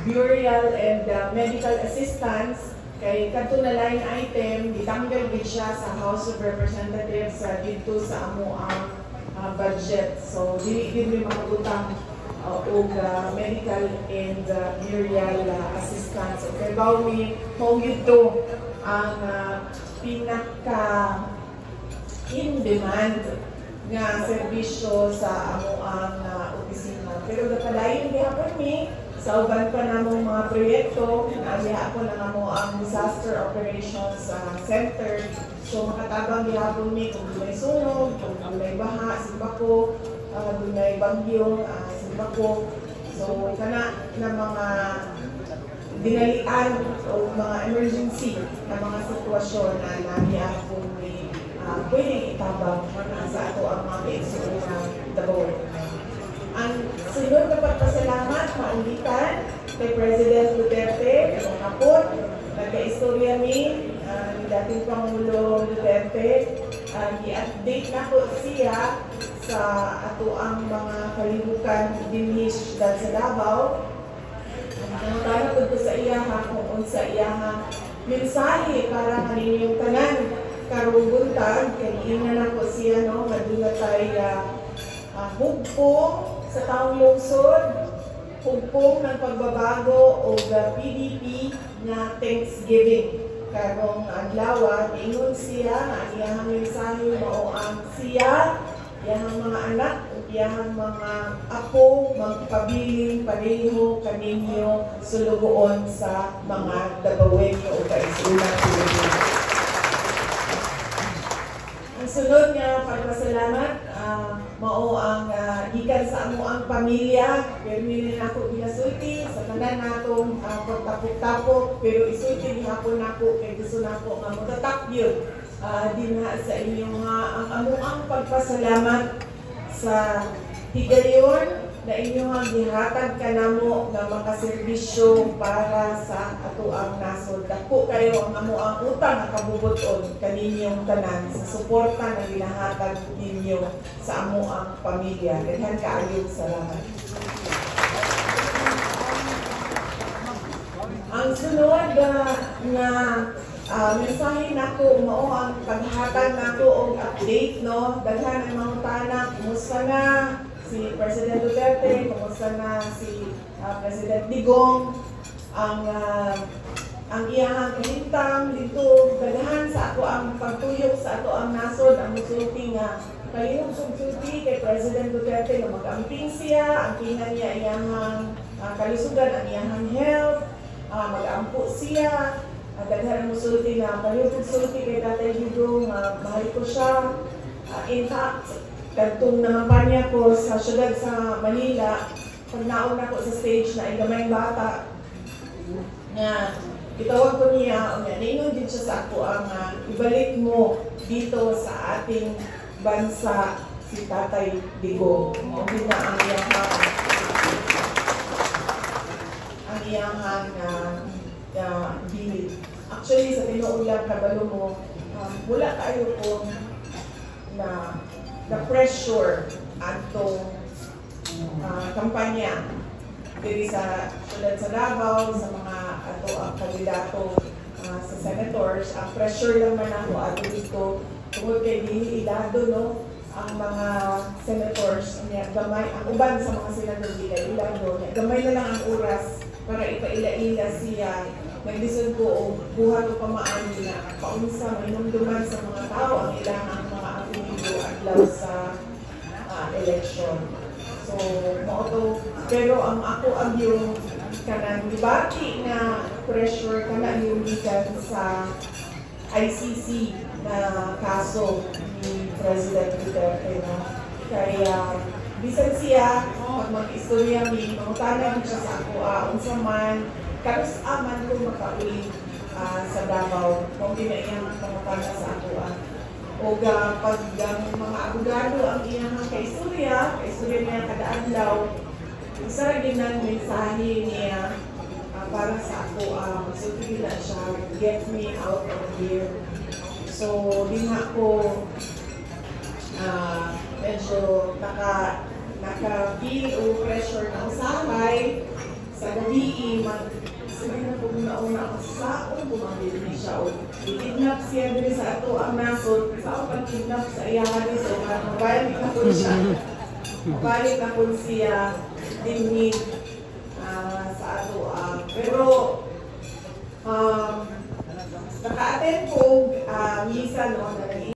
burial and medical assistance. Kay kadto na line item, ditanggal gid siya sa House of Representatives dito sa amo ang budget. So dili gid mi makabutang og medical and burial assistance. So kay bawo mi mao gito ang pinaka in demand nga serbisyo sa amo ang opisina. Pero napadayon gihapon mi sa uban pa namong mga proyekto, naabiha ko na mo ang Disaster Operations Center. So makatabang gihapon mi kung may sunog, kung may baha, simbako, kung may bagyo, simbako. So kana na mga dinalian o mga emergency na mga sitwasyon na naabiha ko mi pwedeng itabang sa ato ang mga kaigsuon na Davao. Ang sunod na pagpasalamat, maulitan kay President Duterte, ngayong hapon, nagka-istorya mi, ni dating Pangulo Duterte, i-update na po siya sa ato ang mga kalibukan dinhis sa Davao. Nangutana po sa iya kung unsa iya mensahe para kaninyong tanan karong buntag, kay ina na po siya no, madula tayo hugpong sa taong lungsod, hugpong ng pagbabago o PDP na Thanksgiving. Karong adlaw, ingon siya na iyahang mensahe mao ang siya, iyahang mga anak, iyahang mga apo, magpabiling pareho kaninyo sulugoon sa mga Davaoenyo o kaisulang Pilipino. Ang sunod nga pagpasalamat, mao ang gikan sa amo ang pamilya. Pero nila ako ginasulti sa tanan natong pagtapok-tapok, pero isulti gihapon nako kay gusto nako nga motatak yun dinha sa inyong ang amo ang pagpasalamat sa higayon na inyong gihatag kanamo nga makaserbisyo para sa ato ang nasod. Dako kayo ang amo ang utang nga kabubuton kaninyong tanan sa suporta na ginahatag ninyo sa amo ang pamilya. Daghan kaayo salamat. Ang sunod nga mensahe nako mao ang paghatag nako og update no. Daghan ang mga tanan, kumusta na si President Duterte, kumusta na si President Digong, ang iyang kahintang dito, daghan sa ato ang pagtuyok sa ato ang nasod, ang musulti nga kalihog sugsulti kay President Duterte na mag-amping siya, ang kingan niya iyang kalusugan, ang iyang health, mag-ampo siya, daghan ang musulti na kalihog sugsulti kay Tatay Digong, mahal ko siya, in fact, kadtong nangampanya ko sa syudad sa Manila, pag nauna ko sa stage na igamay bata, nga itawag ko niya, naingon din siya sa ako ang ibalik mo dito sa ating bansa si Tatay Digong. Hindi na ang iyang bilid. Actually, sa tinuulang kabalo mo, wala kayo po na the pressure atong kampanya diri sa syudad sa Davao sa mga ato ang kandidato sa senators. Ang pressure lang man ako ato dito tungod kay dili ilado no ang mga senators niya gamay ang uban sa mga senador dili ilado niya gamay na lang ang oras para ipaila-ila siya. Naglisod ko og buhat o pamaani na paunsa mainumduman sa mga tao ang ilang mga apelido adlaw sa election. So, mao pero ang ako ang yung kanang debate na pressure kana yung gikan sa ICC na kaso ni President Duterte na kaya bisan siya pag mag-istorya mi mangutanan siya sa ako unsa man karos aman ko makauli sa Davao kung ginayang pangutana sa ako o pag mga abogado ang iyang kaistorya niya kada adlaw isa rin ang mensahe niya para sa ako masulti na siya get me out of here. So din ako medyo naka-feel o pressure na usahay sa gabi, sabi na po una ako saon kumamili siya o i-kidnap siya din sa ato ang nasod sa ako pag-kidnap sa iyakan dito mabalik na po siya mabalik na po siya dinhi sa ato pero naka-attend po misa no